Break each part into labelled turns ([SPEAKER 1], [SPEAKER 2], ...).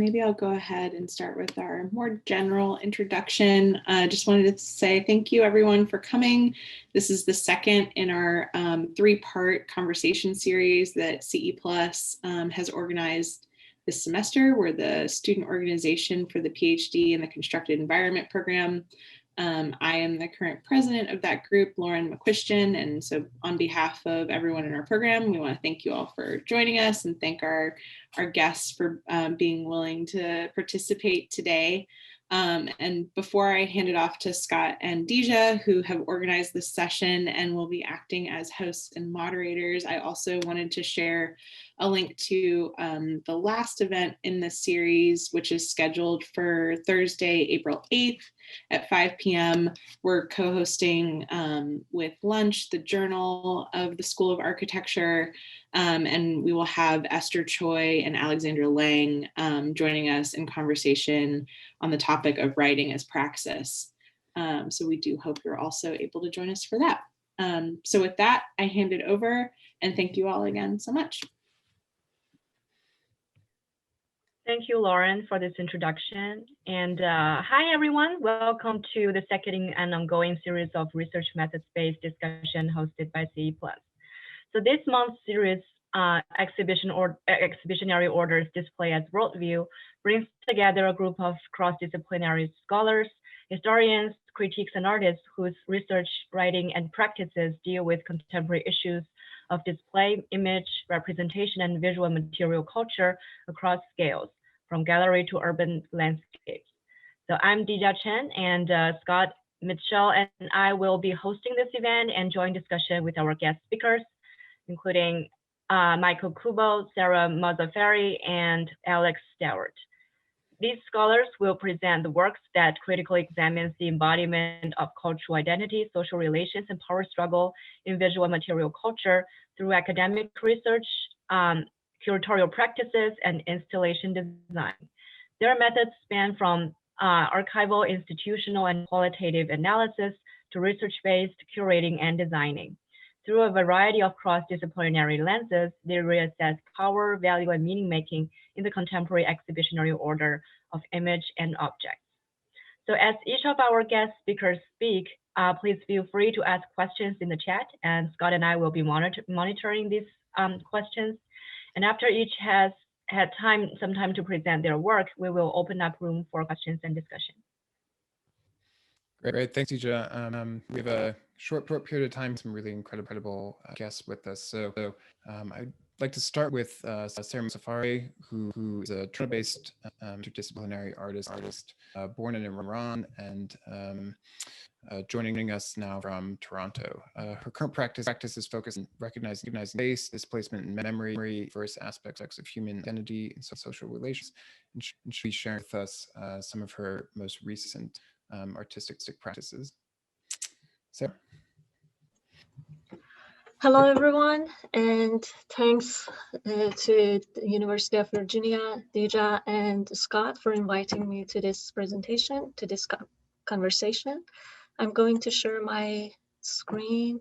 [SPEAKER 1] maybe I'll go ahead and start with our more general introduction. Just wanted to say thank you everyone for coming. This is the second in our three-part conversation series that CE Plus has organized this semester. We're the student organization for the PhD in the Constructed Environment program. I am the current president of that group, Lauren McQuistion, and so on behalf of everyone in our program, we want to thank you all for joining us and thank our guests for being willing to participate today. And before I hand it off to Scott and Dijia, who have organized this session and will be acting as hosts and moderators, I also wanted to share a link to the last event in this series, which is scheduled for Thursday, April 8th at 5 p.m. We're co-hosting with lunch the Journal of the School of Architecture, and we will have Esther Choi and Alexandra Lang joining us in conversation on the topic of writing as praxis. So we do hope you're also able to join us for that. So with that, I hand it over and thank you all again so much.
[SPEAKER 2] Thank you, Lauren, for this introduction. And hi, everyone. Welcome to the second and ongoing series of research methods-based discussion hosted by CE Plus. So this month's series, Exhibitionary Orders Display as Worldview, brings together a group of cross-disciplinary scholars, historians, critiques, and artists whose research, writing, and practices deal with contemporary issues of display, image, representation, and visual material culture across scales, from gallery to urban landscapes. So I'm Dijia Chen, and Scott Mitchell and I will be hosting this event and join discussion with our guest speakers, including Michael Kubo, Sarah Mozafari, and Alec Stewart. These scholars will present the works that critically examines the embodiment of cultural identity, social relations, and power struggle in visual material culture through academic research, curatorial practices, and installation design. Their methods span from archival, institutional, and qualitative analysis to research-based curating and designing. Through a variety of cross-disciplinary lenses, they reassess power, value, and meaning-making in the contemporary exhibitionary order of image and objects. So as each of our guest speakers speak, please feel free to ask questions in the chat, and Scott and I will be monitoring these questions. And after each has had some time to present their work, we will open up room for questions and discussion.
[SPEAKER 3] Great, thanks, Dijia. We have a short period of time, some really incredible guests with us. So I'd like to start with Sarah Mozafari, who is a Toronto-based interdisciplinary artist born in Iran and joining us now from Toronto. Her current practice is focused on recognizing space, displacement, and memory, diverse aspects of human identity and social relations. And she'll be sharing with us some of her most recent artistic practices. Sarah.
[SPEAKER 4] Hello, everyone, and thanks to the University of Virginia, Dijia, and Scott for inviting me to this presentation, to this conversation. I'm going to share my screen.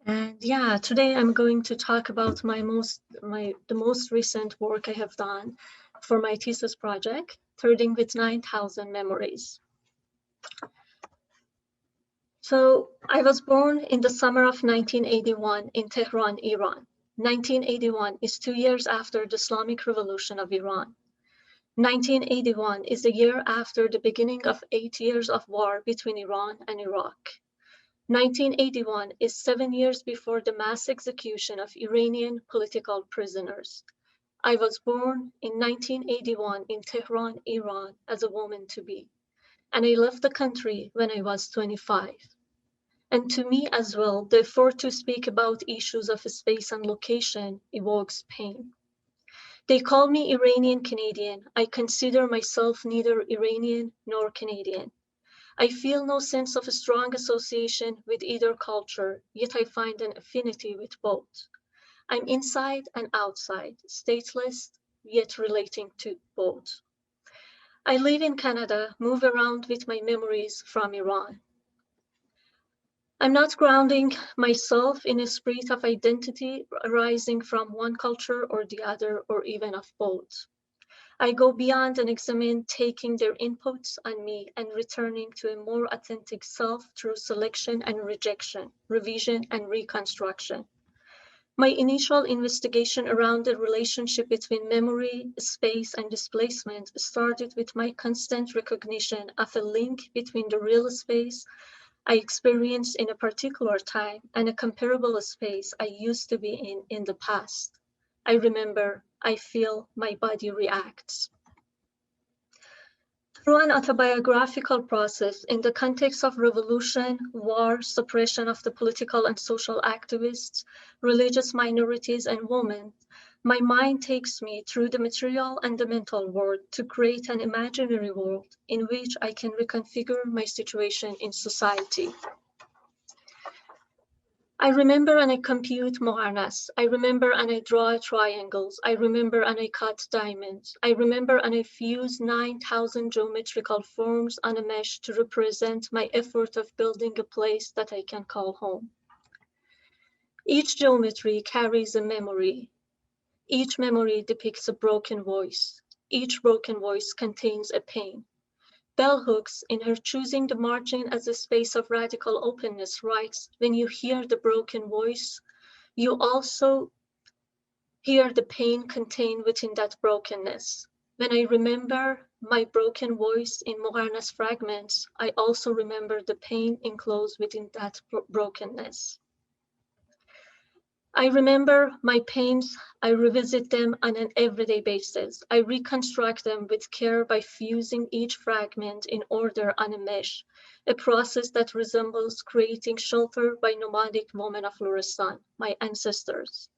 [SPEAKER 4] And yeah, today I'm going to talk about the most recent work I have done for my thesis project, Threading with 9,000 Memories. So I was born in the summer of 1981 in Tehran, Iran. 1981 is 2 years after the Islamic Revolution of Iran. 1981 is the year after the beginning of 8 years of war between Iran and Iraq. 1981 is 7 years before the mass execution of Iranian political prisoners. I was born in 1981 in Tehran, Iran, as a woman-to-be, and I left the country when I was 25. And to me as well, the effort to speak about issues of space and location evokes pain. They call me Iranian Canadian. I consider myself neither Iranian nor Canadian. I feel no sense of a strong association with either culture, yet I find an affinity with both. I'm inside and outside, stateless, yet relating to both. I live in Canada, move around with my memories from Iran. I'm not grounding myself in a spirit of identity arising from one culture or the other, or even of both. I go beyond and examine taking their inputs on me and returning to a more authentic self through selection and rejection, revision and reconstruction. My initial investigation around the relationship between memory, space, and displacement started with my constant recognition of a link between the real space I experienced in a particular time and a comparable space I used to be in the past. I remember, I feel, my body reacts. Through an autobiographical process in the context of revolution, war, suppression of the political and social activists, religious minorities, and women, my mind takes me through the material and the mental world to create an imaginary world in which I can reconfigure my situation in society. I remember and I compute Moharnas. I remember and I draw triangles. I remember and I cut diamonds. I remember and I fuse 9,000 geometrical forms on a mesh to represent my effort of building a place that I can call home. Each geometry carries a memory. Each memory depicts a broken voice. Each broken voice contains a pain. Bell Hooks, in her Choosing the Margin as a Space of Radical Openness, writes, when you hear the broken voice, you also hear the pain contained within that brokenness. When I remember my broken voice in Moharnas fragments, I also remember the pain enclosed within that brokenness. I remember my pains, I revisit them on an everyday basis. I reconstruct them with care by fusing each fragment in order on a mesh, a process that resembles creating shelter by nomadic women of Luristan, my ancestors.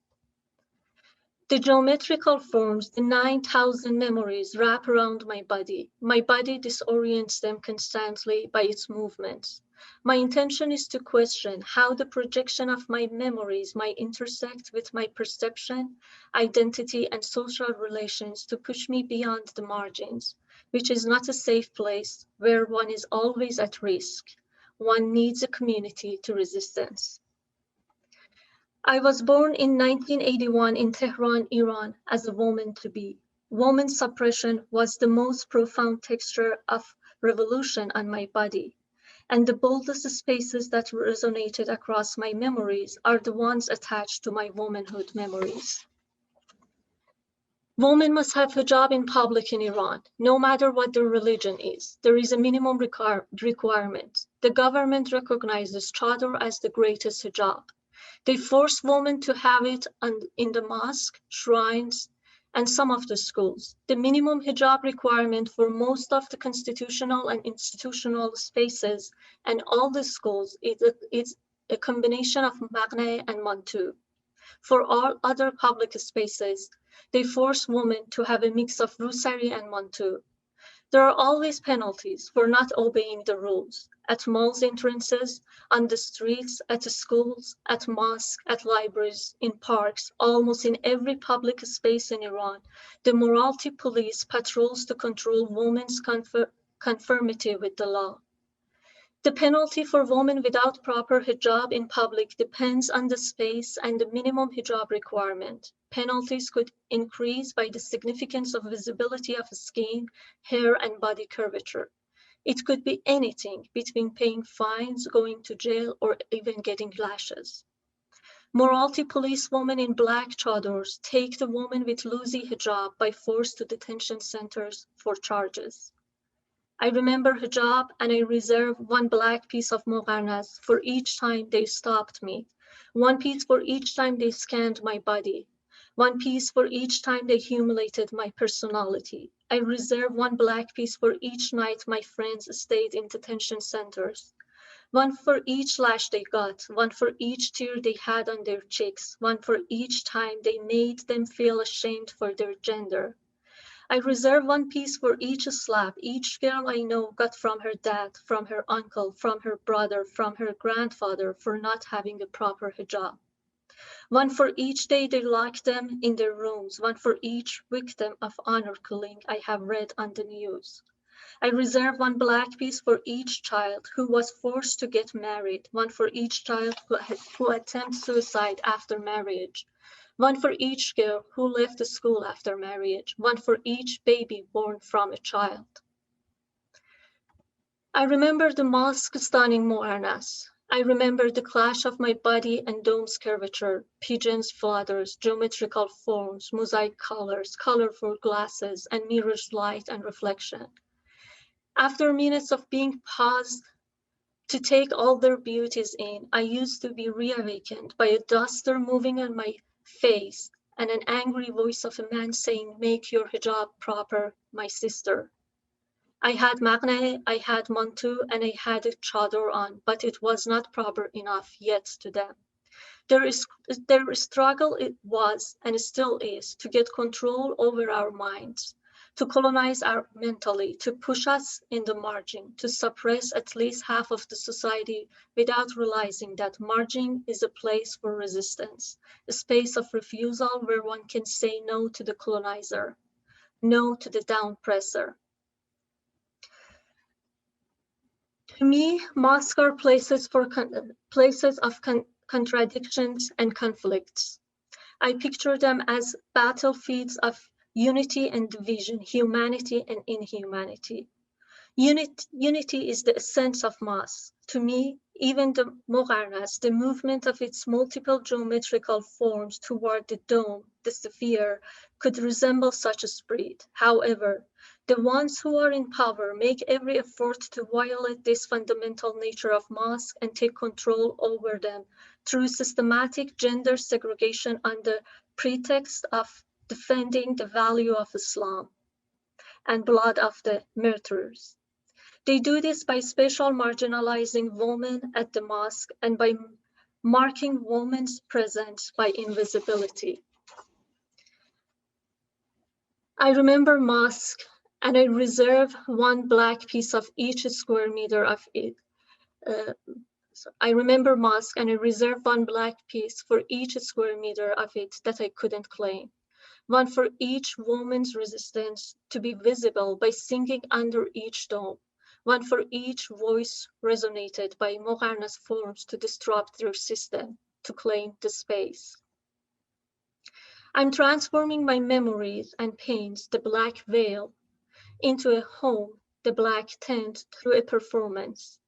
[SPEAKER 4] The geometrical forms, the 9,000 memories wrap around my body. My body disorients them constantly by its movements. My intention is to question how the projection of my memories might intersect with my perception, identity, and social relations to push me beyond the margins, which is not a safe place where one is always at risk. One needs a community to resistance. I was born in 1981 in Tehran, Iran, as a woman to be. Woman suppression was the most profound texture of revolution on my body. And the boldest spaces that resonated across my memories are the ones attached to my womanhood memories. Women must have hijab in public in Iran, no matter what their religion is. There is a minimum requirement. The government recognizes chador as the greatest hijab. They force women to have it in the mosque, shrines, and some of the schools. The minimum hijab requirement for most of the constitutional and institutional spaces and all the schools is a combination of maghne and mantu. For all other public spaces, they force women to have a mix of rusari and mantu. There are always penalties for not obeying the rules. At malls entrances, on the streets, at schools, at mosques, at libraries, in parks, almost in every public space in Iran, the morality police patrols to control women's conformity with the law. The penalty for women without proper hijab in public depends on the space and the minimum hijab requirement. Penalties could increase by the significance of visibility of skin, hair, and body curvature. It could be anything between paying fines, going to jail, or even getting lashes. Morality police women in black chadors take the woman with loosey hijab by force to detention centers for charges. I remember hijab and I reserve one black piece of Moharnas for each time they stopped me, one piece for each time they scanned my body, one piece for each time they humiliated my personality. I reserve one black piece for each night my friends stayed in detention centers, one for each lash they got, one for each tear they had on their cheeks, one for each time they made them feel ashamed for their gender. I reserve one piece for each slap each girl I know got from her dad, from her uncle, from her brother, from her grandfather for not having a proper hijab. One for each day they locked them in their rooms, one for each victim of honor killing I have read on the news. I reserve one black piece for each child who was forced to get married, one for each child who attempts suicide after marriage, one for each girl who left the school after marriage, one for each baby born from a child. I remember the mosque stunning Moarnas. I remember the clash of my body and dome's curvature, pigeons, flutters, geometrical forms, mosaic colors, colorful glasses, and mirrors, light and reflection. After minutes of being paused to take all their beauties in, I used to be reawakened by a duster moving on my face and an angry voice of a man saying, "Make your hijab proper, my sister." I had maghne, I had mantu, and I had a chador on, but it was not proper enough yet to them. Their struggle it was and still is to get control over our minds, to colonize our mentally, to push us in the margin, to suppress at least half of the society without realizing that margin is a place for resistance, a space of refusal where one can say no to the colonizer, no to the downpresser. To me, mosques are places of contradictions and conflicts. I picture them as battlefields of unity and division, humanity and inhumanity. Unity is the essence of mosque. To me, even the Moarnas, the movement of its multiple geometrical forms toward the dome, the sphere, could resemble such a spirit. However, the ones who are in power make every effort to violate this fundamental nature of mosque and take control over them through systematic gender segregation under pretext of defending the value of Islam and blood of the martyrs. They do this by special marginalizing women at the mosque and by marking women's presence by invisibility. I remember mosque and I reserve one black piece of each square meter of it. I remember mosque and I reserve one black piece for each square meter of it that I couldn't claim. One for each woman's resistance to be visible by singing under each dome. One for each voice resonated by Moarnas forms to disrupt their system, to claim the space. I'm transforming my memories and pains, the black veil, into a home, the black tent, through a performance.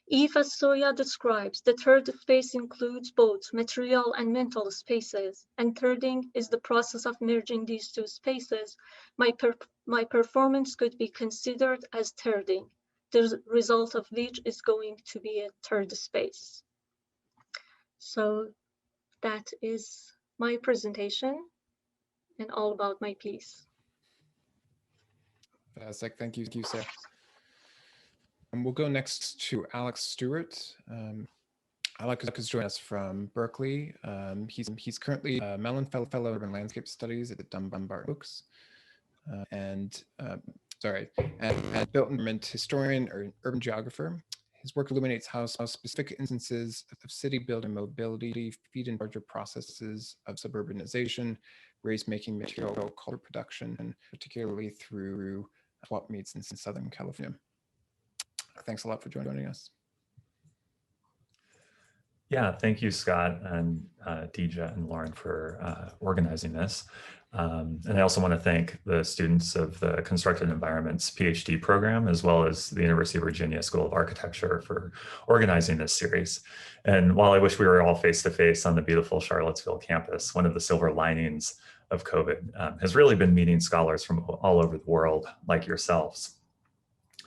[SPEAKER 4] If, as Soya describes, the third space includes both material and mental spaces, and thirding is the process of merging these two spaces, my performance could be considered as thirding, the result of which is going to be a third space. So that is my presentation and all about my piece.
[SPEAKER 3] Fantastic. Thank you, Sarah. We'll go next to Alec Stewart. Alec is joining us from Berkeley. He's currently a Mellon Fellow in Urban Landscape Studies at the Dunbar Books, and built environment historian or urban geographer. His work illuminates how specific instances of city building mobility feed into larger processes of suburbanization, race-making, material culture production, and particularly through swap meets in Southern California. Thanks a lot for joining us.
[SPEAKER 5] Yeah, thank you, Scott and Dijia and Lauren for organizing this. And I also want to thank the students of the Constructed Environments Ph.D. program, as well as the University of Virginia School of Architecture for organizing this series. And while I wish we were all face-to-face on the beautiful Charlottesville campus, one of the silver linings of COVID has really been meeting scholars from all over the world, like yourselves.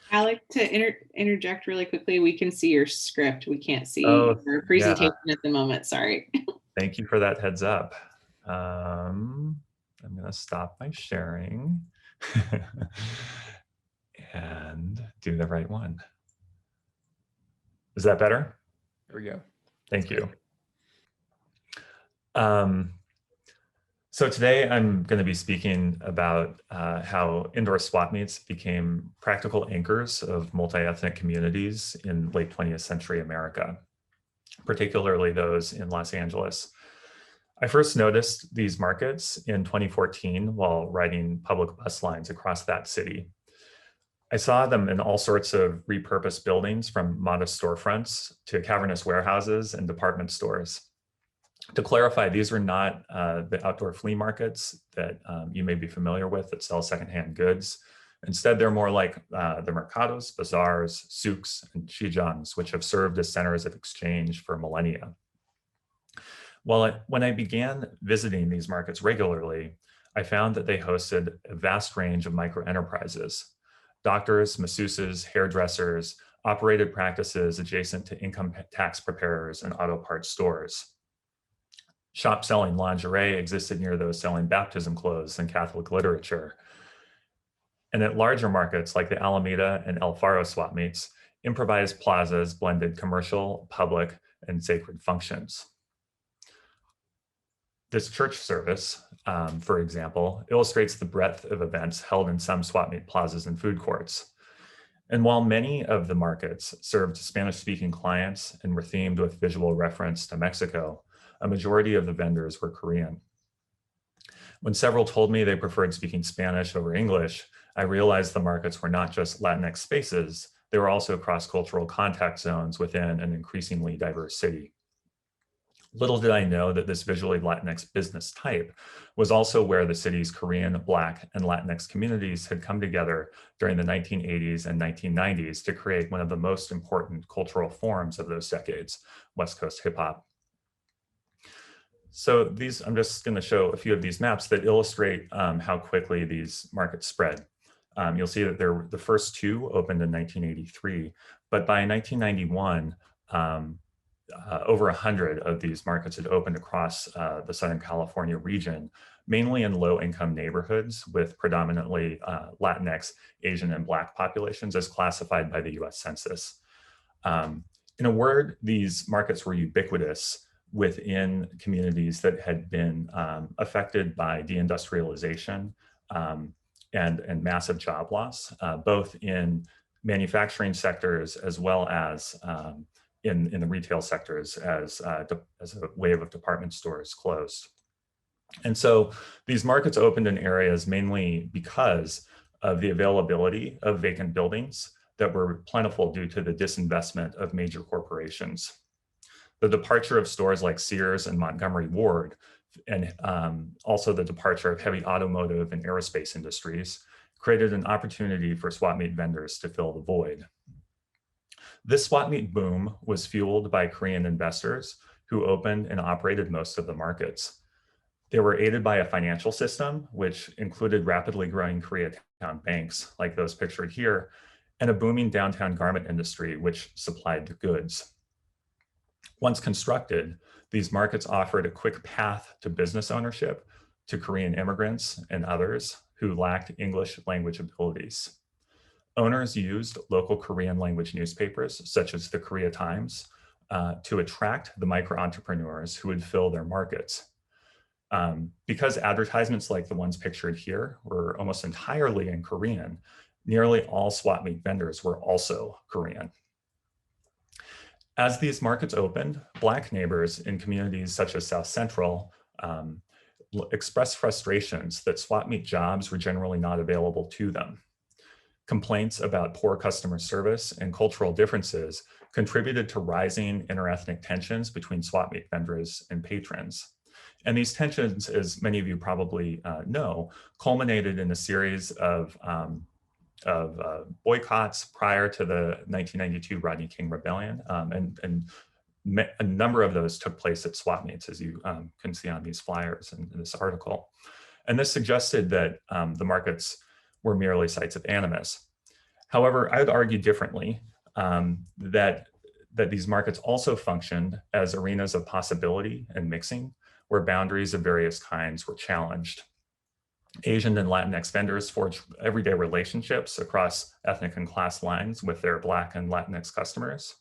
[SPEAKER 1] Alec, to interject really quickly, we can see your script. We can't see your presentation at the moment. Sorry.
[SPEAKER 5] Thank you for that heads up. I'm going to stop my sharing and do the right one. Is that better?
[SPEAKER 3] There we go.
[SPEAKER 5] Thank you. So today I'm going to be speaking about how indoor swap meets became practical anchors of multi-ethnic communities in late 20th century America, particularly those in Los Angeles. I first noticed these markets in 2014 while riding public bus lines across that city. I saw them in all sorts of repurposed buildings, from modest storefronts to cavernous warehouses and department stores. To clarify, these are not the outdoor flea markets that you may be familiar with that sell secondhand goods. Instead, they're more like the mercados, bazaars, souks, and xijiangs, which have served as centers of exchange for millennia. When I began visiting these markets regularly, I found that they hosted a vast range of micro-enterprises. Doctors, masseuses, hairdressers operated practices adjacent to income tax preparers and auto parts stores. Shops selling lingerie existed near those selling baptism clothes and Catholic literature. And at larger markets like the Alameda and El Faro swap meets, improvised plazas blended commercial, public, and sacred functions. This church service, for example, illustrates the breadth of events held in some swap meet plazas and food courts. And while many of the markets served Spanish-speaking clients and were themed with visual reference to Mexico, a majority of the vendors were Korean. When several told me they preferred speaking Spanish over English, I realized the markets were not just Latinx spaces, they were also cross-cultural contact zones within an increasingly diverse city. Little did I know that this visually Latinx business type was also where the city's Korean, Black, and Latinx communities had come together during the 1980s and 1990s to create one of the most important cultural forms of those decades, West Coast hip hop. So I'm just going to show a few of these maps that illustrate how quickly these markets spread. You'll see that the first two opened in 1983, but by 1991, over 100 of these markets had opened across the Southern California region, mainly in low-income neighborhoods with predominantly Latinx, Asian, and Black populations as classified by the US Census. In a word, these markets were ubiquitous within communities that had been affected by deindustrialization and massive job loss, both in manufacturing sectors as well as in the retail sectors as a wave of department stores closed. And so these markets opened in areas mainly because of the availability of vacant buildings that were plentiful due to the disinvestment of major corporations. The departure of stores like Sears and Montgomery Ward, and also the departure of heavy automotive and aerospace industries, created an opportunity for swap meet vendors to fill the void. This swap meet boom was fueled by Korean investors who opened and operated most of the markets. They were aided by a financial system, which included rapidly growing Koreatown banks, like those pictured here, and a booming downtown garment industry, which supplied the goods. Once constructed, these markets offered a quick path to business ownership to Korean immigrants and others who lacked English language abilities. Owners used local Korean language newspapers, such as the Korea Times, to attract the micro-entrepreneurs who would fill their markets. Because advertisements like the ones pictured here were almost entirely in Korean, nearly all swap meet vendors were also Korean. As these markets opened, Black neighbors in communities such as South Central expressed frustrations that swap meet jobs were generally not available to them. Complaints about poor customer service and cultural differences contributed to rising interethnic tensions between swap meet vendors and patrons. And these tensions, as many of you probably know, culminated in a series of boycotts prior to the 1992 Rodney King Rebellion, and a number of those took place at swap meets, as you can see on these flyers in this article. And this suggested that the markets were merely sites of animus. However, I would argue differently, that these markets also functioned as arenas of possibility and mixing, where boundaries of various kinds were challenged. Asian and Latinx vendors forged everyday relationships across ethnic and class lines with their Black and Latinx customers.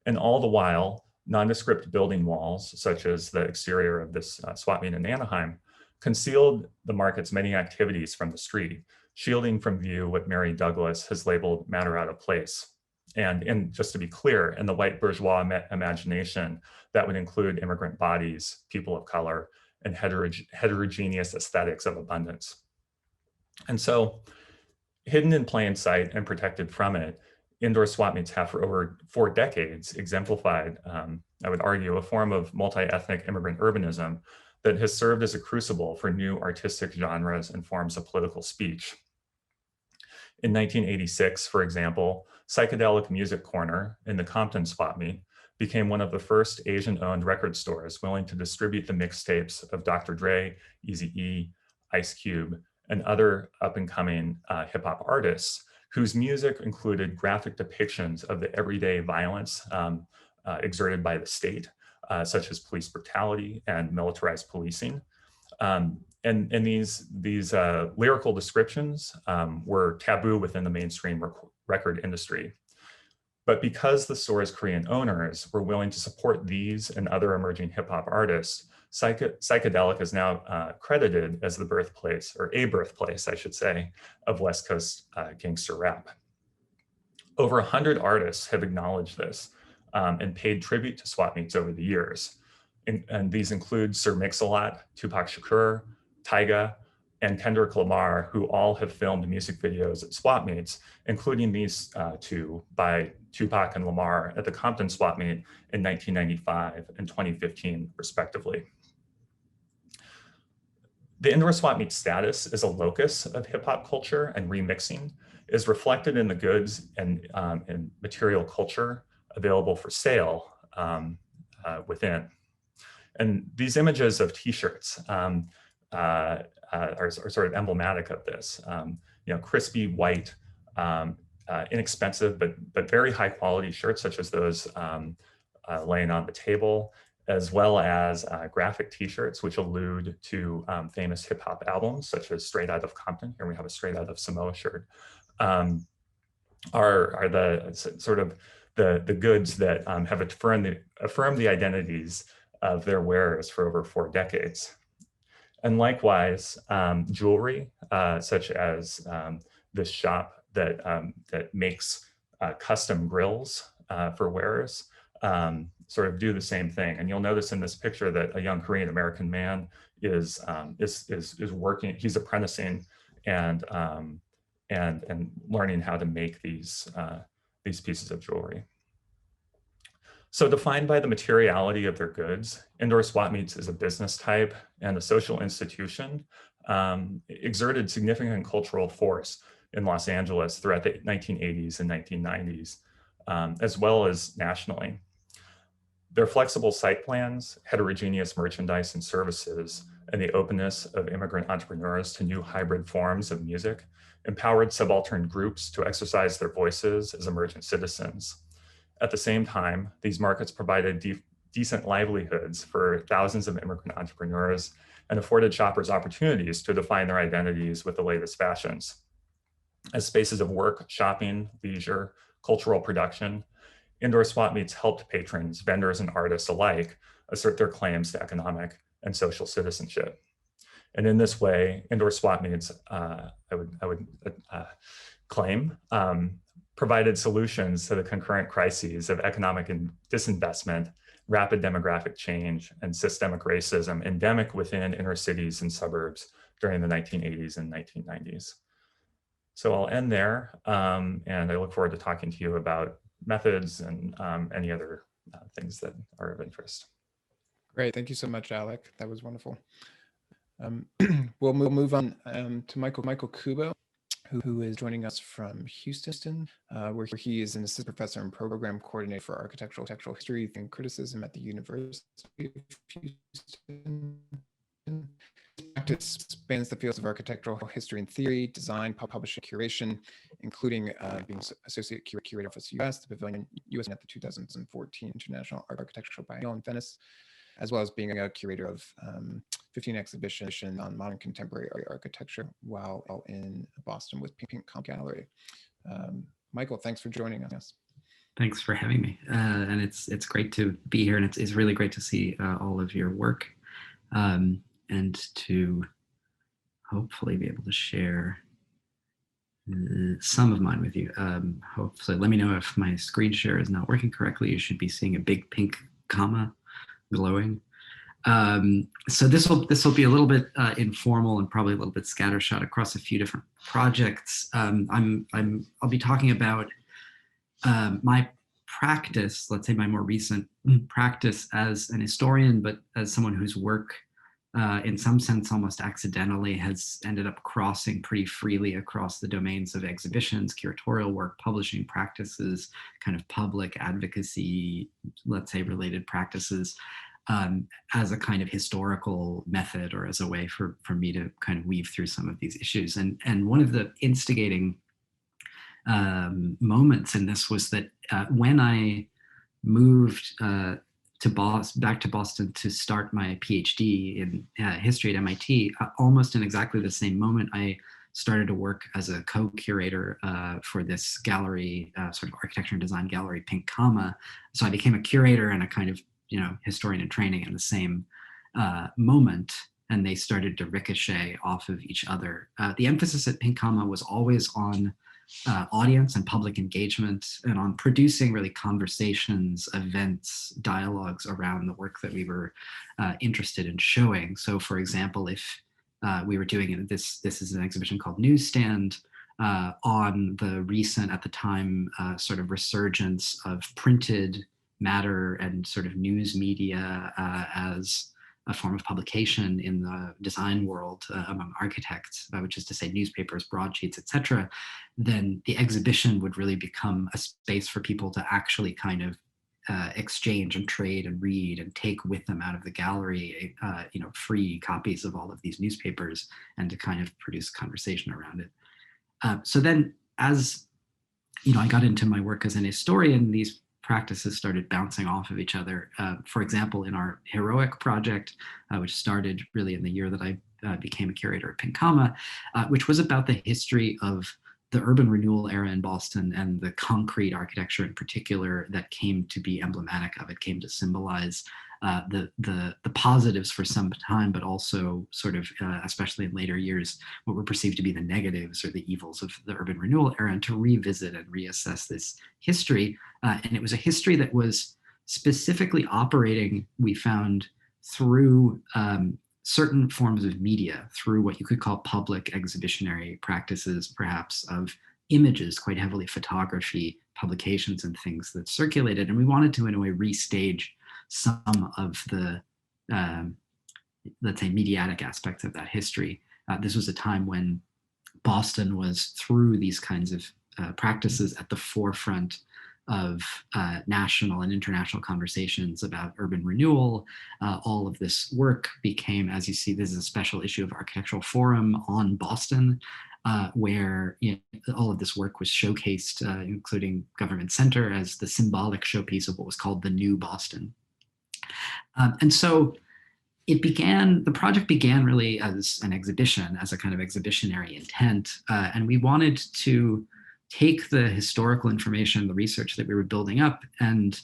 [SPEAKER 5] And all the while, nondescript building walls, such as the exterior of this swap meet in Anaheim, concealed the market's many activities from the street, shielding from view what Mary Douglas has labeled matter out of place. And just to be clear, in the white bourgeois imagination, that would include immigrant bodies, people of color, and heterogeneous aesthetics of abundance. And so Hidden in plain sight and protected from it, indoor swap meets have for over 4 decades exemplified, I would argue, a form of multi-ethnic immigrant urbanism that has served as a crucible for new artistic genres and forms of political speech. In 1986, for example, Psychedelic Music Corner in the Compton swap meet became one of the first Asian-owned record stores willing to distribute the mixtapes of Dr. Dre, Eazy-E, Ice Cube, and other up-and-coming hip-hop artists whose music included graphic depictions of the everyday violence exerted by the state, such as police brutality and militarized policing. And these lyrical descriptions were taboo within the mainstream record industry. But because the store's Korean owners were willing to support these and other emerging hip hop artists, Psychedelic is now credited as the birthplace, or a birthplace, I should say, of West Coast gangster rap. Over 100 artists have acknowledged this and paid tribute to swap meets over the years. And these include Sir Mix-a-Lot, Tupac Shakur, Tyga, and Kendrick Lamar, who all have filmed music videos at swap meets, including these two by Tupac and Lamar at the Compton swap meet in 1995 and 2015, respectively. The indoor swap meet status as a locus of hip hop culture and remixing is reflected in the goods and material culture available for sale within. And these images of t-shirts are sort of emblematic of this. You know, crispy white, inexpensive but very high quality shirts, such as those laying on the table, as well as graphic t-shirts which allude to famous hip hop albums, such as Straight Outta Compton. Here we have a Straight Outta Samoa shirt. Are the sort of the goods that have affirmed the identities of their wearers for over 4 decades. And likewise, jewelry, such as this shop that makes custom grills for wearers, sort of do the same thing. And you'll notice in this picture that a young Korean American man is working. He's apprenticing and learning how to make these pieces of jewelry. So defined by the materiality of their goods, indoor swap meets is a business type and a social institution exerted significant cultural force in Los Angeles throughout the 1980s and 1990s, as well as nationally. Their flexible site plans, heterogeneous merchandise and services, and the openness of immigrant entrepreneurs to new hybrid forms of music empowered subaltern groups to exercise their voices as emergent citizens. At the same time, these markets provided decent livelihoods for thousands of immigrant entrepreneurs and afforded shoppers opportunities to define their identities with the latest fashions. As spaces of work, shopping, leisure, cultural production, indoor swap meets helped patrons, vendors, and artists alike assert their claims to economic and social citizenship. And in this way, indoor swap meets, I would claim, provided solutions to the concurrent crises of economic disinvestment, rapid demographic change, and systemic racism endemic within inner cities and suburbs during the 1980s and 1990s. So I'll end there, and I look forward to talking to you about methods and any other things that are of interest.
[SPEAKER 3] Great, thank you so much, Alec. That was wonderful. We'll move on to Michael Kubo, who is joining us from Houston, where he is an assistant professor and program coordinator for architectural history and criticism at the University of Houston. His practice spans the fields of architectural history and theory, design, publishing, curation, including being associate curator for the US, the Pavilion US at the 2014 International Architectural Biennial in Venice, as well as being a curator of 15 exhibitions on modern contemporary architecture while in Boston with Pink Gallery. Michael, thanks for joining us.
[SPEAKER 6] Thanks for having me. And it's great to be here, and it's really great to see all of your work and to hopefully be able to share some of mine with you. Hopefully, let me know if my screen share is not working correctly. You should be seeing a big pink comma glowing. So this will be a little bit informal and probably a little bit scattershot across a few different projects. I'll be talking about my practice, let's say my more recent practice as an historian, but as someone whose work in some sense almost accidentally has ended up crossing pretty freely across the domains of exhibitions, curatorial work, publishing practices, kind of public advocacy, let's say related practices, as a kind of historical method or as a way for me to kind of weave through some of these issues. And one of the instigating moments in this was that when I moved back to Boston to start my PhD in history at MIT, almost in exactly the same moment, I started to work as a co-curator for this gallery, sort of architecture and design gallery, Pink Comma. So I became a curator and a kind of, historian in training in the same moment, and they started to ricochet off of each other. The emphasis at Pink Comma was always on audience and public engagement and on producing really conversations, events, dialogues around the work that we were interested in showing. So for example, if we were doing this is an exhibition called Newsstand on the recent, at the time, sort of resurgence of printed matter and sort of news media as a form of publication in the design world among architects, which is to say newspapers, broadsheets, etc., then the exhibition would really become a space for people to actually kind of exchange and trade and read and take with them out of the gallery, free copies of all of these newspapers and to kind of produce conversation around it. So then as, I got into my work as an historian, these practices started bouncing off of each other. For example, in our Heroic project, which started really in the year that I became a curator at Pink Comma, which was about the history of the urban renewal era in Boston and the concrete architecture in particular that came to be emblematic of it, came to symbolize the positives for some time, but also sort of, especially in later years, what were perceived to be the negatives or the evils of the urban renewal era, and to revisit and reassess this history. And it was a history that was specifically operating, we found, through certain forms of media, through what you could call public exhibitionary practices, perhaps, of images, quite heavily photography, publications and things that circulated. And we wanted to, in a way, restage some of the, let's say, mediatic aspects of that history. This was a time when Boston was, through these kinds of practices, at the forefront of national and international conversations about urban renewal. All of this work became, as you see, this is a special issue of Architectural Forum on Boston, where all of this work was showcased, including Government Center, as the symbolic showpiece of what was called the New Boston. And so the project began really as an exhibition, as a kind of exhibitionary intent. And we wanted to take the historical information, the research that we were building up, and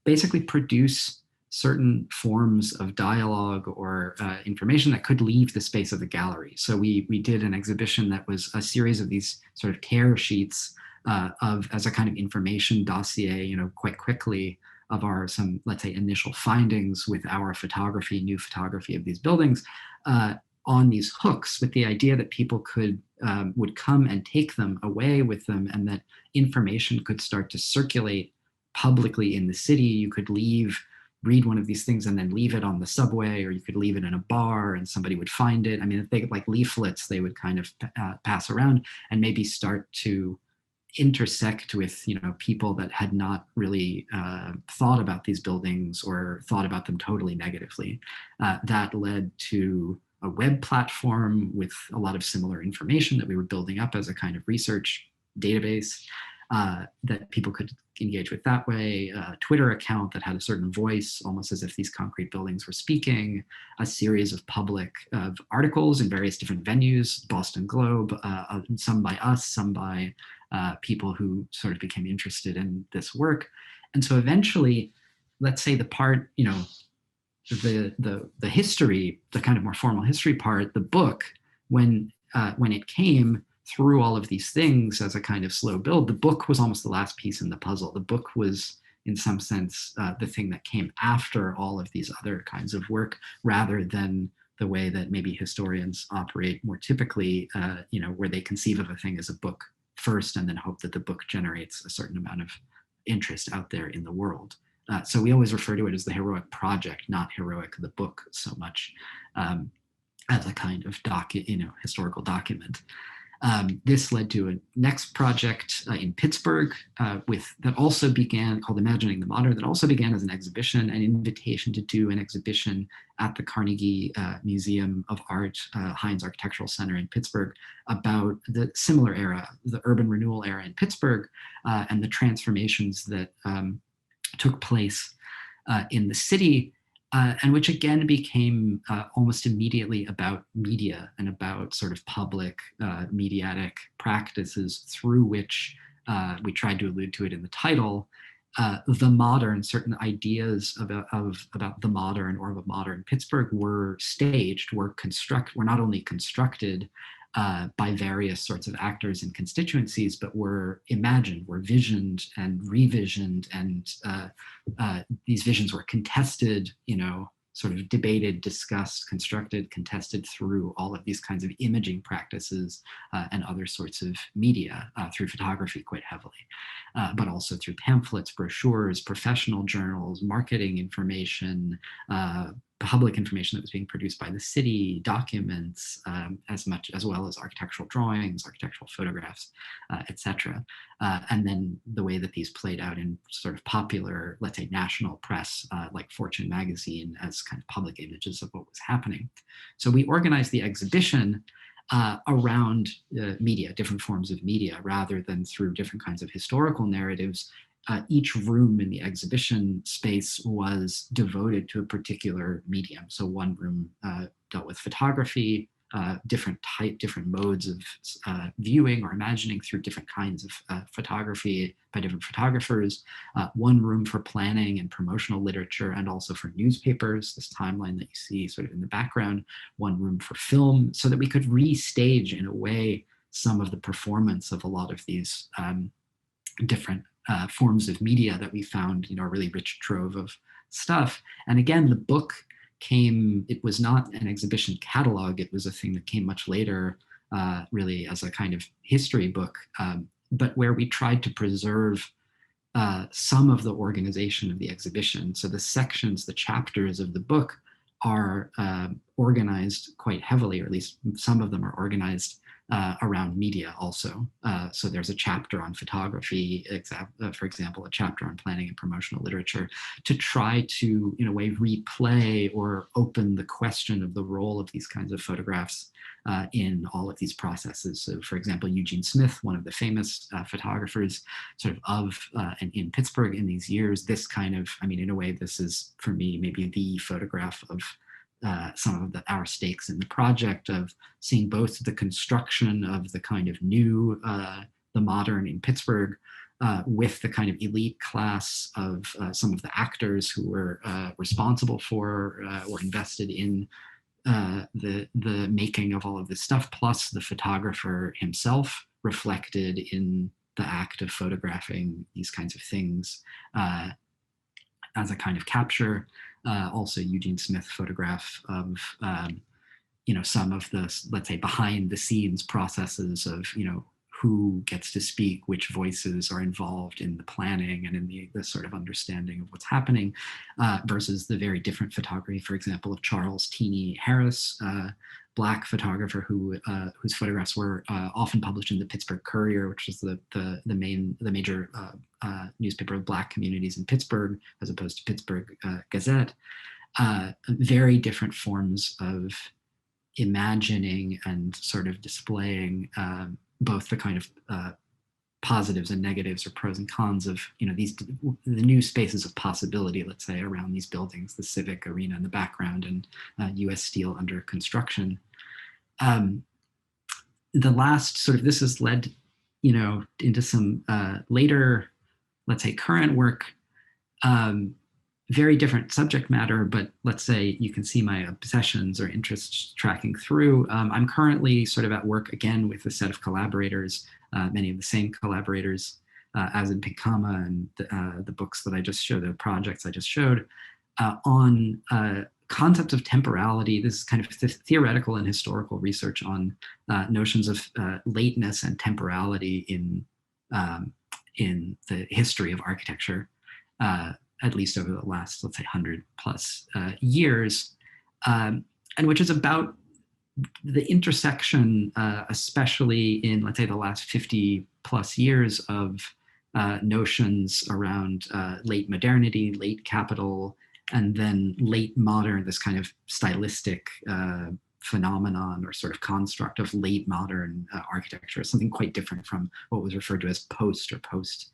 [SPEAKER 6] basically produce certain forms of dialogue or information that could leave the space of the gallery. So we did an exhibition that was a series of these sort of tear sheets as a kind of information dossier, quite quickly, of our let's say, initial findings with our new photography of these buildings on these hooks, with the idea that people would come and take them away with them, and that information could start to circulate publicly in the city. You could read one of these things and then leave it on the subway, or you could leave it in a bar and somebody would find it. I mean, if they like leaflets, they would kind of pass around and maybe start to intersect with people that had not really thought about these buildings or thought about them totally negatively. That led to a web platform with a lot of similar information that we were building up as a kind of research database that people could engage with that way, a Twitter account that had a certain voice, almost as if these concrete buildings were speaking, a series of public articles in various different venues, Boston Globe, some by us, some by people who sort of became interested in this work. And so eventually, let's say the part, the history, the kind of more formal history part, the book, when it came through all of these things as a kind of slow build, the book was almost the last piece in the puzzle. The book was, in some sense, the thing that came after all of these other kinds of work, rather than the way that maybe historians operate more typically, where they conceive of a thing as a book first and then hope that the book generates a certain amount of interest out there in the world. So we always refer to it as the heroic project, not heroic the book so much, as a kind of historical document. This led to a next project in Pittsburgh that also began, called Imagining the Modern, that also began as an exhibition, an invitation to do an exhibition at the Carnegie Museum of Art, Heinz Architectural Center in Pittsburgh, about the similar era, the urban renewal era in Pittsburgh, and the transformations that took place in the city. And which again became almost immediately about media and about sort of public mediatic practices through which we tried to allude to it in the title. The modern, certain ideas about the modern or of a modern Pittsburgh were staged, were not only constructed by various sorts of actors and constituencies, but were imagined, were visioned and revisioned, and these visions were contested, sort of debated, discussed, constructed, contested through all of these kinds of imaging practices and other sorts of media, through photography quite heavily, but also through pamphlets, brochures, professional journals, marketing information, public information that was being produced by the city, documents, as well as architectural drawings, architectural photographs, etc. And then the way that these played out in sort of popular, let's say, national press, like Fortune magazine, as kind of public images of what was happening. So we organized the exhibition around media, different forms of media, rather than through different kinds of historical narratives. Each room in the exhibition space was devoted to a particular medium. So one room dealt with photography, different modes of viewing or imagining through different kinds of photography by different photographers. One room for planning and promotional literature, and also for newspapers, this timeline that you see sort of in the background. One room for film, so that we could restage in a way some of the performance of a lot of these different forms of media that we found, a really rich trove of stuff. And again, the book it was not an exhibition catalog, it was a thing that came much later, really as a kind of history book, but where we tried to preserve some of the organization of the exhibition. So the sections, the chapters of the book are organized quite heavily, or at least some of them are organized around media also. So there's a chapter on photography, for example, a chapter on planning and promotional literature, to try to, in a way, replay or open the question of the role of these kinds of photographs in all of these processes. So, for example, Eugene Smith, one of the famous photographers and in Pittsburgh in these years, this kind of, in a way, this is, for me, maybe the photograph of some of our stakes in the project, of seeing both the construction of the kind of new, the modern in Pittsburgh, with the kind of elite class of some of the actors who were responsible for or invested in the making of all of this stuff, plus the photographer himself reflected in the act of photographing these kinds of things as a kind of capture. Also Eugene Smith photograph of, some of the, let's say, behind the scenes processes of, who gets to speak, which voices are involved in the planning and in the sort of understanding of what's happening, versus the very different photography, for example, of Charles Teeny Harris, Black photographer whose photographs were often published in the Pittsburgh Courier, which is the major newspaper of Black communities in Pittsburgh, as opposed to Pittsburgh Gazette. Very different forms of imagining and sort of displaying both the kind of positives and negatives, or pros and cons of, the new spaces of possibility, let's say, around these buildings, the civic arena in the background, and US Steel under construction. The last sort of, this has led, into some later, let's say, current work, very different subject matter, but let's say you can see my obsessions or interests tracking through. I'm currently sort of at work again with a set of collaborators, many of the same collaborators, as in Pinkama and the books that I just showed, the projects I just showed, on concept of temporality. This is kind of theoretical and historical research on notions of lateness and temporality in the history of architecture, at least over the last, let's say, 100+ years, and which is about the intersection, especially in, let's say, the last 50+ years of notions around late modernity, late capital, and then late modern, this kind of stylistic phenomenon or sort of construct of late modern architecture, something quite different from what was referred to as post or post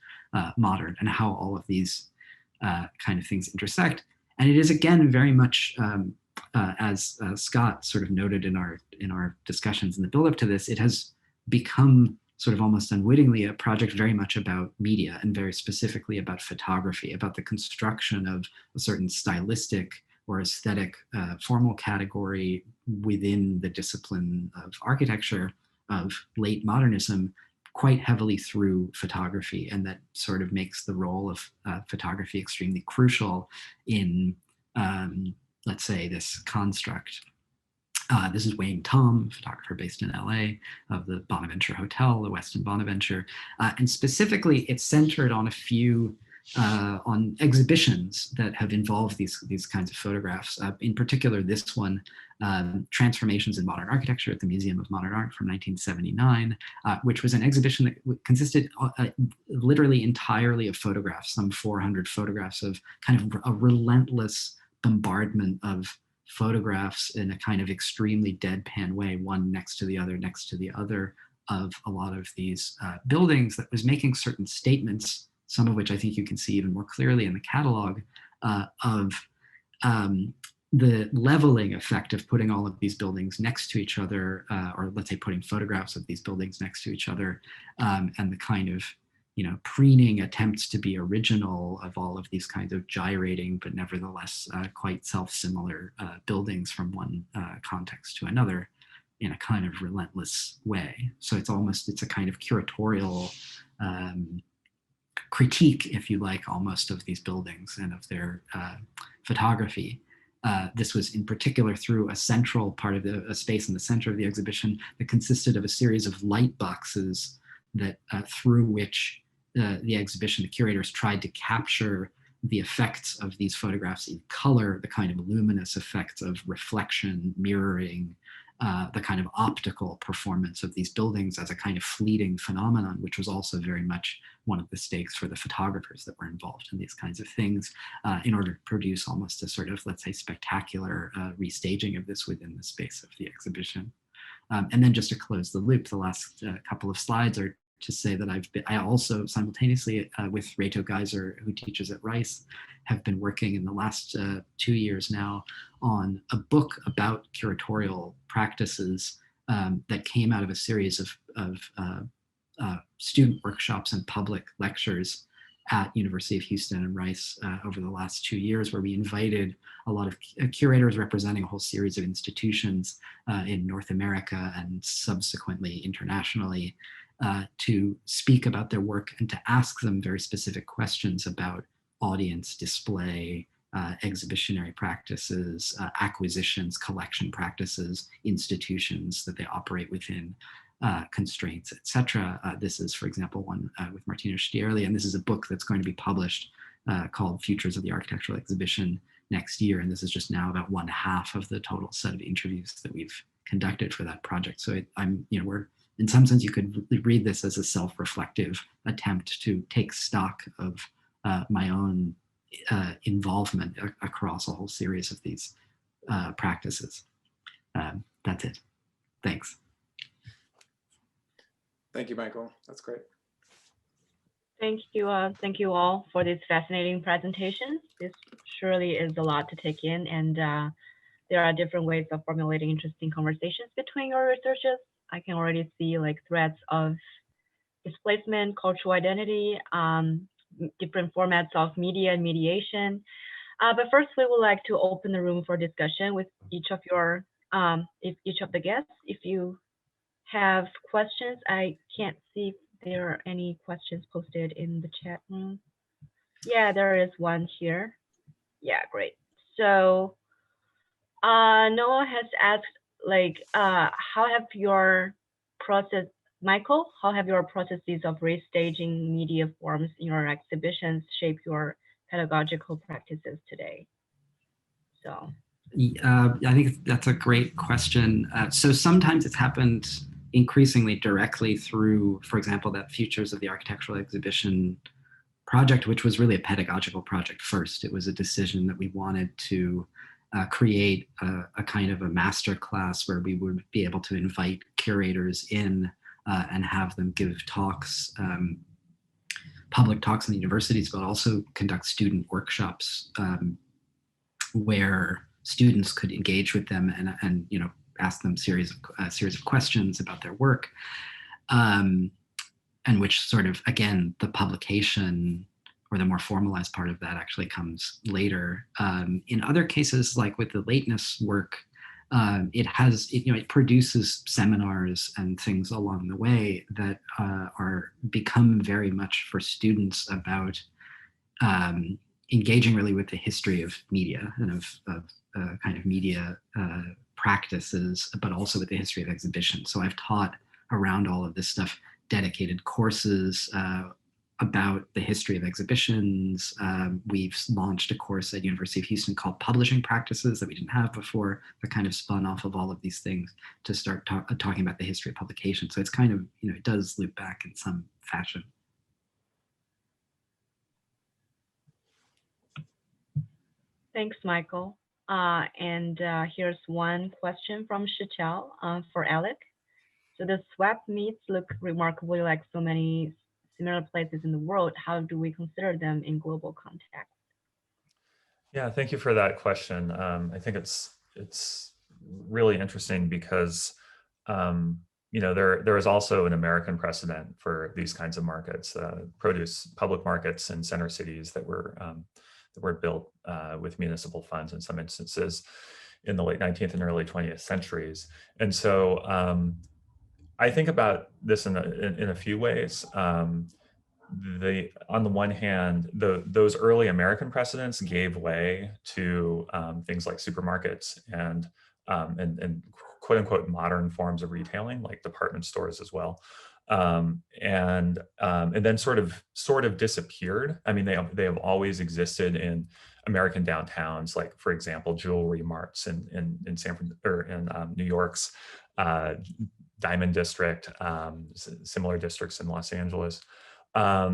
[SPEAKER 6] modern, and how all of these kind of things intersect. And it is, again, very much, as Scott sort of noted in our discussions in the build up to this, it has become sort of almost unwittingly a project very much about media, and very specifically about photography, about the construction of a certain stylistic or aesthetic formal category within the discipline of architecture of late modernism, quite heavily through photography. And that sort of makes the role of photography extremely crucial in, let's say, this construct. This is Wayne Tom, photographer based in LA, of the Bonaventure Hotel, the Westin Bonaventure. And specifically, it's centered on a few on exhibitions that have involved these kinds of photographs. In particular, this one, Transformations in Modern Architecture at the Museum of Modern Art from 1979, which was an exhibition that consisted literally entirely of photographs, some 400 photographs of kind of a relentless bombardment of photographs in a kind of extremely deadpan way, one next to the other, of a lot of these buildings, that was making certain statements, some of which I think you can see even more clearly in the catalog, of the leveling effect of putting all of these buildings next to each other, or let's say putting photographs of these buildings next to each other, and the kind of, preening attempts to be original of all of these kinds of gyrating, but nevertheless quite self-similar buildings from one context to another in a kind of relentless way. So it's a kind of curatorial critique, if you like, almost of these buildings and of their photography. This was in particular through a central part of a space in the center of the exhibition that consisted of a series of light boxes that through which the exhibition, the curators tried to capture the effects of these photographs in color, the kind of luminous effects of reflection, mirroring, the kind of optical performance of these buildings as a kind of fleeting phenomenon, which was also very much one of the stakes for the photographers that were involved in these kinds of things, in order to produce almost a sort of, let's say, spectacular restaging of this within the space of the exhibition. And then just to close the loop, the last couple of slides are to say that I also simultaneously with Reto Geiser, who teaches at Rice, have been working in the last 2 years now on a book about curatorial practices that came out of a series of student workshops and public lectures at University of Houston and Rice over the last 2 years, where we invited a lot of curators representing a whole series of institutions in North America and subsequently internationally to speak about their work and to ask them very specific questions about audience, display, exhibitionary practices, acquisitions, collection practices, institutions that they operate within, constraints, etc. This is, for example, one with Martino Stierli, and this is a book that's going to be published called Futures of the Architectural Exhibition next year. And this is just now about 1/2 of the total set of interviews that we've conducted for that project. So we're, in some sense, you could read this as a self-reflective attempt to take stock of my own involvement across a whole series of these practices. That's it. Thanks.
[SPEAKER 3] Thank you, Michael. That's great.
[SPEAKER 2] Thank you all for this fascinating presentation. This surely is a lot to take in, and there are different ways of formulating interesting conversations between your researchers. I can already see threads of displacement, cultural identity, different formats of media and mediation. But first, we would like to open the room for discussion with each of the guests. If you have questions, I can't see if there are any questions posted in the chat room? Yeah, there is one here. Yeah, great. So Noah has asked, like, how have your process, Michael, how have your processes of restaging media forms in your exhibitions shaped your pedagogical practices today? So.
[SPEAKER 6] I think that's a great question. So sometimes it's happened increasingly directly through, for example, that Futures of the Architectural Exhibition project, which was really a pedagogical project first. It was a decision that we wanted to create a kind of a master class where we would be able to invite curators in and have them give talks, public talks in the universities, but also conduct student workshops where students could engage with them and you know, ask them series of questions about their work, and which sort of, again, the publication or the more formalized part of that actually comes later. In other cases, like with the lateness work, it produces seminars and things along the way that are become very much for students about engaging really with the history of media and of kind of media practices, but also with the history of exhibition. So I've taught around all of this stuff, dedicated courses about the history of exhibitions. We've launched a course at University of Houston called Publishing Practices that we didn't have before, that kind of spun off of all of these things to start talking about the history of publication. So it's kind of, you know, it does loop back in some fashion.
[SPEAKER 2] Thanks, Michael. And here's one question from Shichao for Alec. So the swap meets look remarkably like so many similar places in the world. How do we consider them in global context?
[SPEAKER 5] Yeah, thank you for that question. I think it's really interesting because you know, there is also an American precedent for these kinds of markets, public markets in center cities that were built with municipal funds in some instances in the late 19th and early 20th centuries. And so I think about this in a few ways. On the one hand, those early American precedents gave way to things like supermarkets and quote unquote modern forms of retailing, like department stores as well. And then sort of disappeared. I mean, they have always existed in American downtowns, like, for example, jewelry marts in New York's Diamond District, similar districts in Los Angeles. But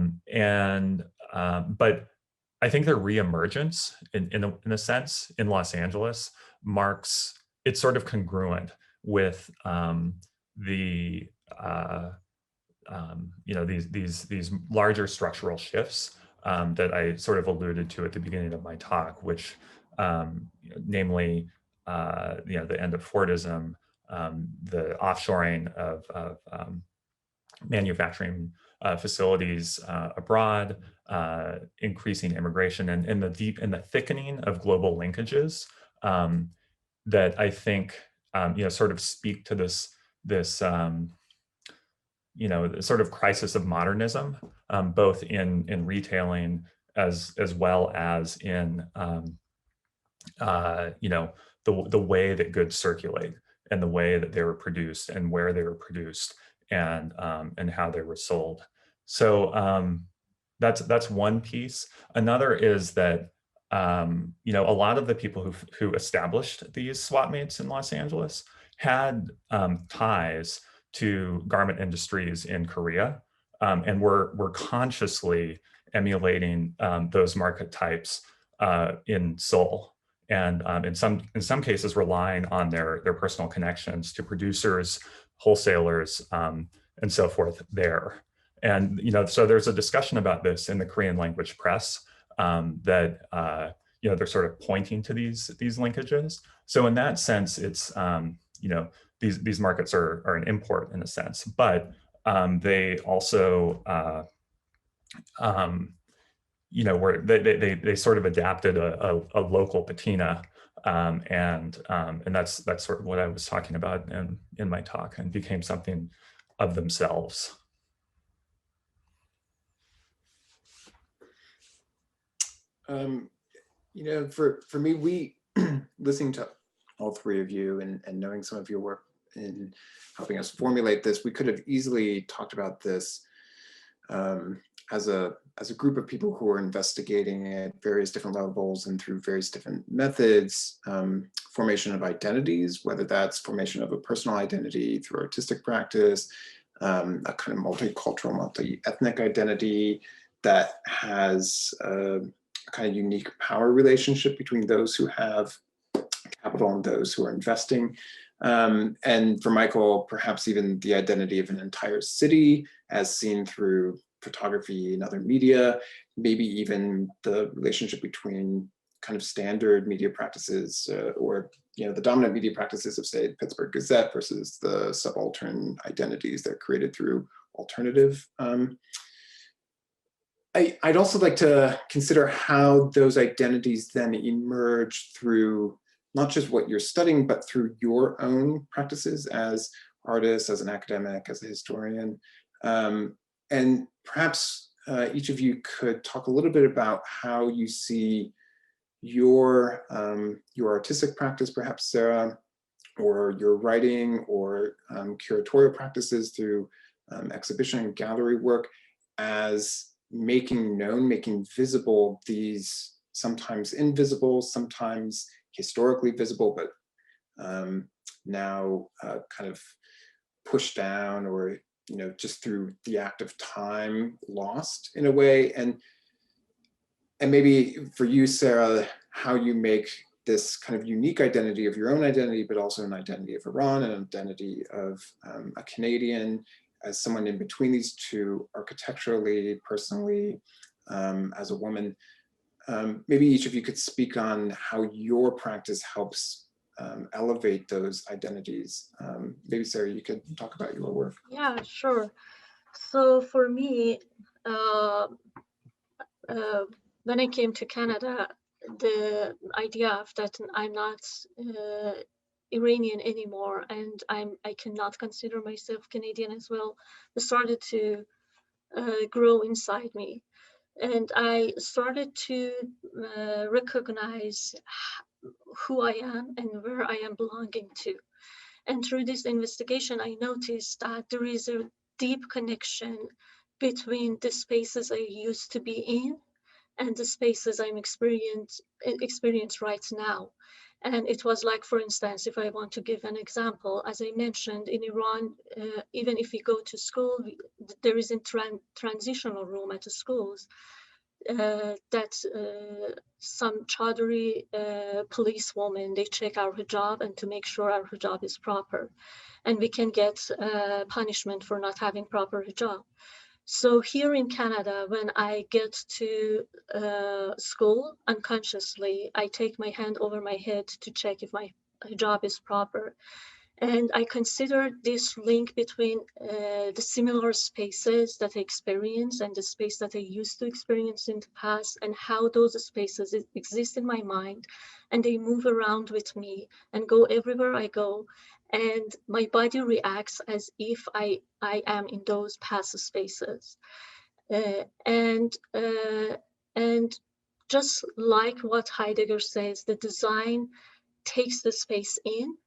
[SPEAKER 5] I think their reemergence in a sense in Los Angeles it's sort of congruent with these larger structural shifts that I sort of alluded to at the beginning of my talk, which namely the end of Fordism, the offshoring of manufacturing facilities abroad, increasing immigration, and the thickening of global linkages that I think sort of speak to this sort of crisis of modernism, both in retailing as well as in the way that goods circulate and the way that they were produced and where they were produced and how they were sold. So that's one piece. Another is that a lot of the people who established these swap meets in Los Angeles had ties to garment industries in Korea, and were consciously emulating those market types in Seoul, and in some cases relying on their personal connections to producers, wholesalers, and so forth there. And so there's a discussion about this in the Korean language press that they're sort of pointing to these linkages. So in that sense, it's these markets are an import in a sense, but they also they sort of adapted a local patina, and that's sort of what I was talking about in my talk, and became something of themselves.
[SPEAKER 3] You know, for me, we listening to all three of you and knowing some of your work in helping us formulate this, we could have easily talked about this as a group of people who are investigating at various different levels and through various different methods, formation of identities, whether that's formation of a personal identity through artistic practice, a kind of multicultural, multi-ethnic identity that has a kind of unique power relationship between those who have capital and those who are investing. And for Michael, perhaps even the identity of an entire city as seen through photography and other media, maybe even the relationship between kind of standard media practices or the dominant media practices of, say, Pittsburgh Gazette versus the subaltern identities that are created through alternative. I'd also like to consider how those identities then emerge through not just what you're studying, but through your own practices as artists, as an academic, as a historian. And perhaps each of you could talk a little bit about how you see your artistic practice, perhaps Sarah, or your writing or curatorial practices through exhibition and gallery work as making known, making visible these sometimes invisible, sometimes historically visible, but now kind of pushed down or just through the act of time lost in a way. And maybe for you, Sarah, how you make this kind of unique identity of your own identity, but also an identity of Iran, an identity of a Canadian, as someone in between these two, architecturally, personally, as a woman. Maybe each of you could speak on how your practice helps elevate those identities. Maybe Sarah, you could talk about your work.
[SPEAKER 4] Yeah, sure. So for me, when I came to Canada, the idea of that I'm not Iranian anymore and I cannot consider myself Canadian as well, started to grow inside me. And I started to recognize who I am and where I am belonging to. And through this investigation, I noticed that there is a deep connection between the spaces I used to be in and the spaces I'm experience right now. And it was like, for instance, if I want to give an example, as I mentioned, in Iran, even if we go to school, there is a transitional room at the schools that some Chaudhry policewoman, they check our hijab and to make sure our hijab is proper. And we can get punishment for not having proper hijab. So here in Canada, when I get to school, unconsciously, I take my hand over my head to check if my hijab is proper. And I consider this link between the similar spaces that I experience and the space that I used to experience in the past, and how those spaces exist in my mind, and they move around with me and go everywhere I go. And my body reacts as if I am in those past spaces. And just like what Heidegger says, the design takes the space in.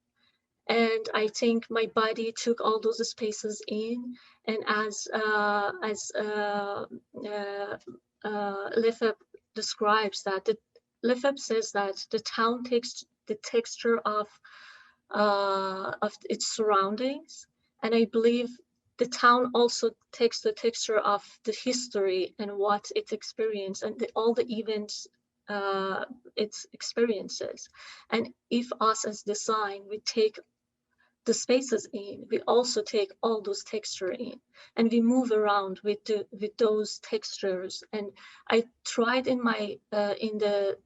[SPEAKER 4] And I think my body took all those spaces in, and as Lefebvre describes that, Lefebvre says that the town takes the texture of its surroundings, and I believe the town also takes the texture of the history and what it experienced and all the events it experiences. And if us as design, we take the spaces in, we also take all those texture in, and we move around with those textures. And I tried in my in the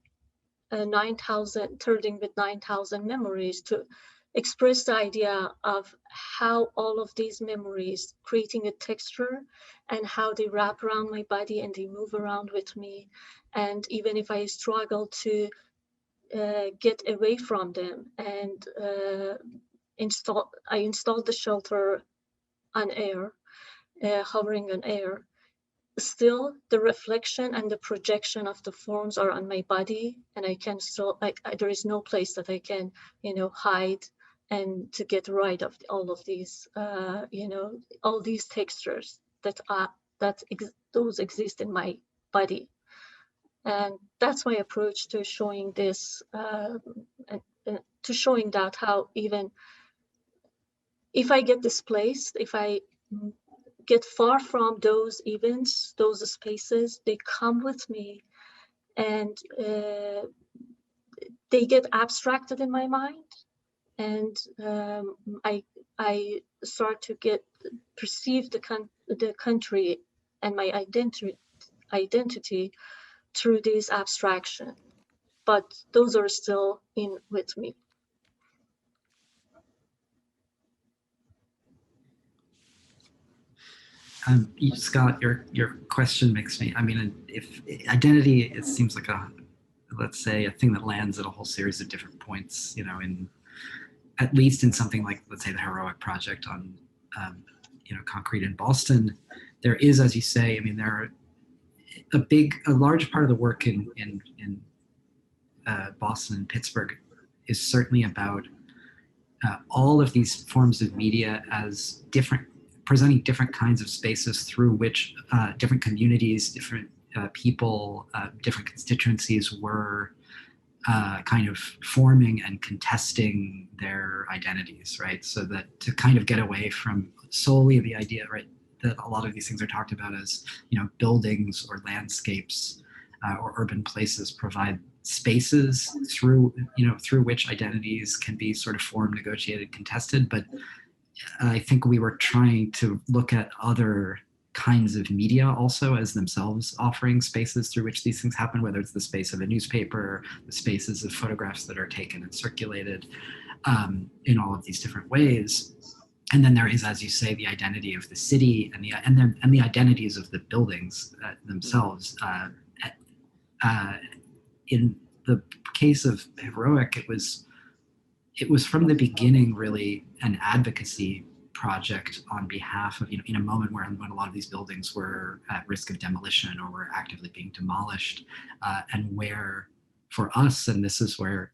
[SPEAKER 4] 9,000 Thirding with 9,000 memories to express the idea of how all of these memories creating a texture and how they wrap around my body and they move around with me. And even if I struggle to get away from them, and I installed the shelter on air, hovering on air. still the reflection and the projection of the forms are on my body, and I can still, there is no place that I can, hide and to get rid of all of these, all these textures those exist in my body. And that's my approach to showing this, and to showing that how even if I get displaced, if I get far from those events, those spaces, they come with me, and they get abstracted in my mind, and I start to perceive the country and my identity through this abstraction. But those are still in with me.
[SPEAKER 6] Scott, your question makes me, I mean, if identity, it seems like let's say a thing that lands at a whole series of different points, in at least in something like, let's say, the Heroic project on, concrete in Boston. There is, as you say, I mean, there are a large part of the work in Boston and Pittsburgh is certainly about all of these forms of media as presenting different kinds of spaces through which different communities, different people, different constituencies were kind of forming and contesting their identities, right? So that to kind of get away from solely the idea, right, that a lot of these things are talked about as, buildings or landscapes or urban places provide spaces through which identities can be sort of formed, negotiated, contested. But I think we were trying to look at other kinds of media also as themselves offering spaces through which these things happen, whether it's the space of a newspaper, the spaces of photographs that are taken and circulated in all of these different ways. And then there is, as you say, the identity of the city and the identities of the buildings themselves. In the case of Heroic, it was from the beginning really an advocacy project on behalf of, in a moment when a lot of these buildings were at risk of demolition or were actively being demolished, and where for us, and this is where,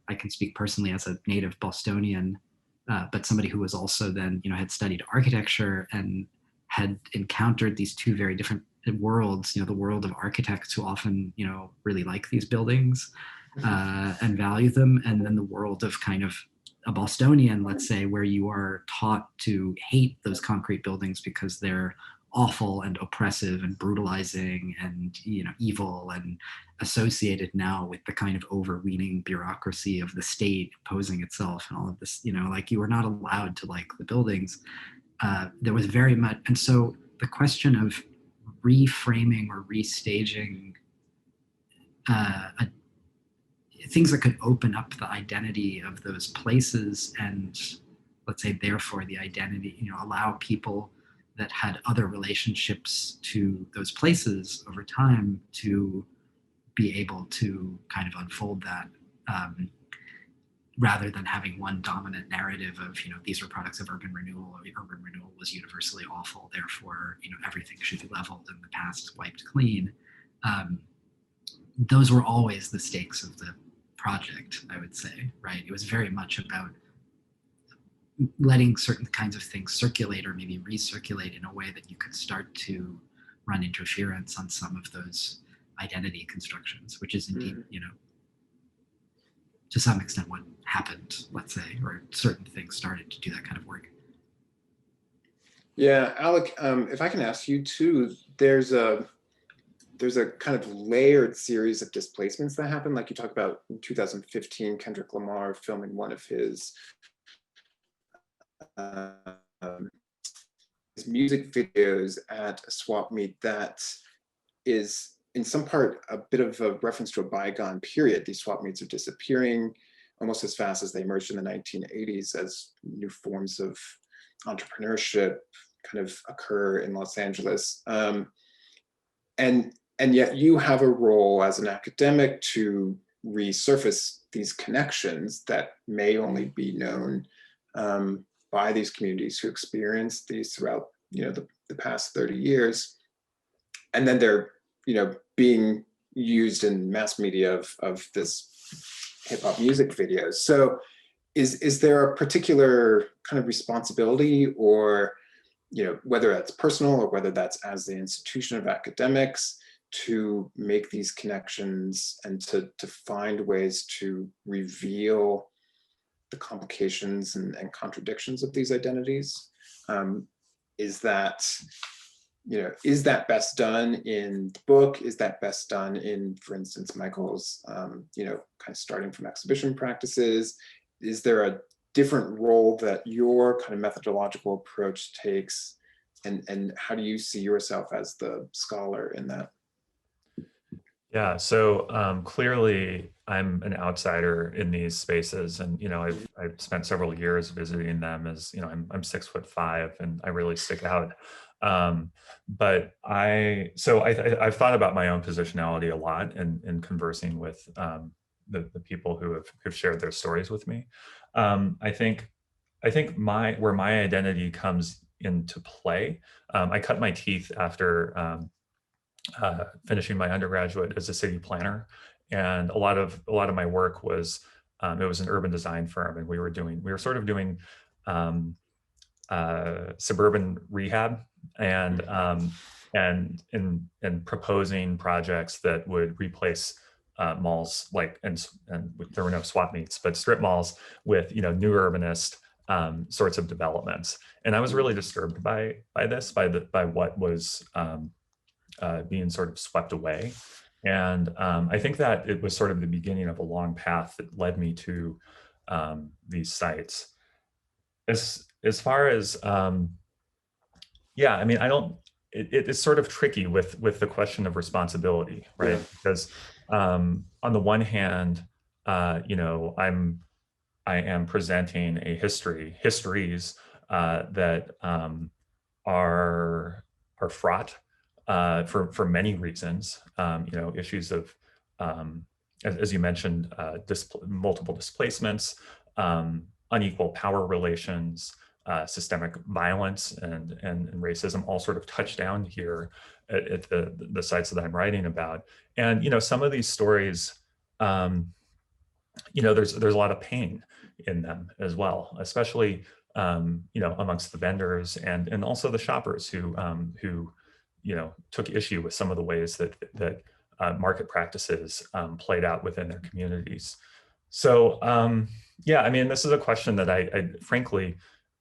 [SPEAKER 6] I can speak personally as a native Bostonian, but somebody who was also then, had studied architecture and had encountered these two very different worlds, the world of architects who often, really like these buildings and value them, and then the world of kind of a Bostonian, let's say, where you are taught to hate those concrete buildings because they're awful and oppressive and brutalizing and, evil and associated now with the kind of overweening bureaucracy of the state imposing itself and all of this, like you were not allowed to like the buildings. There was very much, and so the question of reframing or restaging things that could open up the identity of those places and, let's say, therefore the identity, allow people that had other relationships to those places over time to be able to kind of unfold that, rather than having one dominant narrative of, these were products of urban renewal, or urban renewal was universally awful, therefore, everything should be leveled and the past wiped clean. Those were always the stakes of the project, I would say, right? It was very much about letting certain kinds of things circulate or maybe recirculate in a way that you could start to run interference on some of those identity constructions, which is indeed, to some extent what happened, let's say, or certain things started to do that kind of work.
[SPEAKER 3] Yeah, Alec, if I can ask you too, there's a kind of layered series of displacements that happen, like you talk about in 2015, Kendrick Lamar filming one of his music videos at a swap meet that is in some part a bit of a reference to a bygone period. These swap meets are disappearing almost as fast as they emerged in the 1980s as new forms of entrepreneurship kind of occur in Los Angeles. And yet you have a role as an academic to resurface these connections that may only be known by these communities who experienced these throughout the past 30 years. and then they're, being used in mass media of this hip hop music videos. So is there a particular kind of responsibility, or, whether that's personal or whether that's as the institution of academics, to make these connections and to find ways to reveal the complications and contradictions of these identities? Is that best done in the book? Is that best done in, for instance, Michael's, kind of starting from exhibition practices? Is there a different role that your kind of methodological approach takes? And how do you see yourself as the scholar in that?
[SPEAKER 5] Yeah, so clearly I'm an outsider in these spaces, and I've spent several years visiting them. As I'm 6'5" and I really stick out. But I've thought about my own positionality a lot in conversing with the people who have shared their stories with me. I think where my identity comes into play. I cut my teeth after finishing my undergraduate as a city planner, and a lot of my work was it was an urban design firm, and we were sort of doing suburban rehab and proposing projects that would replace malls, and there were no swap meets, but strip malls with new urbanist sorts of developments. And I was really disturbed by what was being sort of swept away. And I think that it was sort of the beginning of a long path that led me to these sites. As far as, it's sort of tricky with the question of responsibility, right? Yeah. Because on the one hand, I am presenting histories that are fraught for many reasons. Issues of, as you mentioned, multiple displacements, unequal power relations, systemic violence, and racism all sort of touch down here at the sites that I'm writing about. And some of these stories, there's a lot of pain in them as well, especially amongst the vendors and also the shoppers who took issue with some of the ways that market practices played out within their communities. So this is a question that I frankly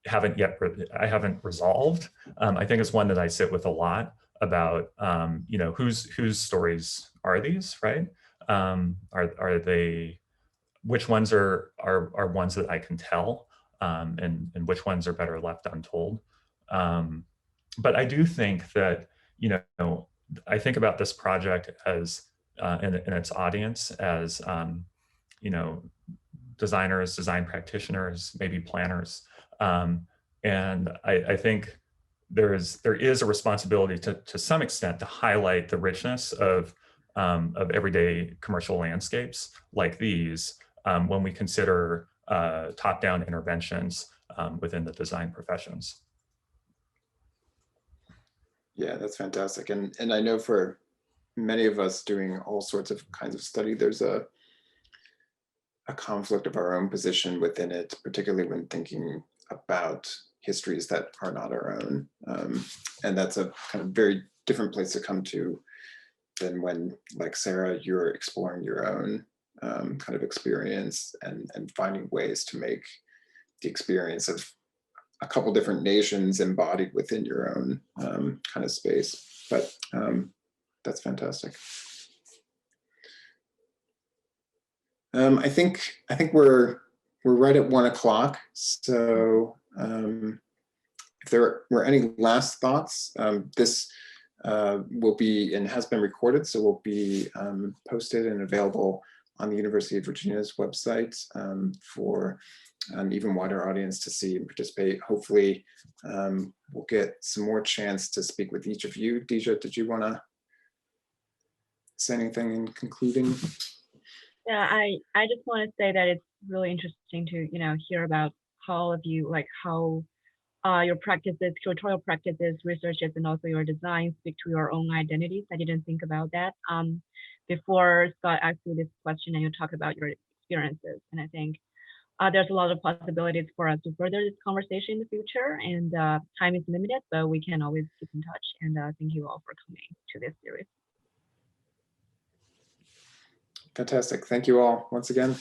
[SPEAKER 5] haven't resolved. I think it's one that I sit with a lot about, whose stories are these, right? Are they, which ones are ones that I can tell, and which ones are better left untold? But I do think that, I think about this project as, in its audience as, designers, design practitioners, maybe planners. And I think there is a responsibility to some extent to highlight the richness of everyday commercial landscapes like these when we consider top-down interventions within the design professions.
[SPEAKER 3] Yeah, that's fantastic. And I know for many of us doing all sorts of kinds of study, there's a conflict of our own position within it, particularly when thinking about histories that are not our own. And that's a kind of very different place to come to than when, like Sarah, you're exploring your own kind of experience and finding ways to make the experience of a couple different nations embodied within your own kind of space. But that's fantastic. I think we're right at 1 o'clock. So if there were any last thoughts, this will be and has been recorded, so will be posted and available on the University of Virginia's website for an even wider audience to see and participate. Hopefully, we'll get some more chance to speak with each of you. Dijia, did you want to say anything in concluding?
[SPEAKER 2] Yeah, I just want to say that it's really interesting to hear about how all of you, like how your practices, curatorial practices, researches, and also your design speak to your own identities. I didn't think about that before Scott asked you this question and you talk about your experiences. And I think there's a lot of possibilities for us to further this conversation in the future. And time is limited, but we can always keep in touch. And thank you all for coming to this series.
[SPEAKER 3] Fantastic. Thank you all once again.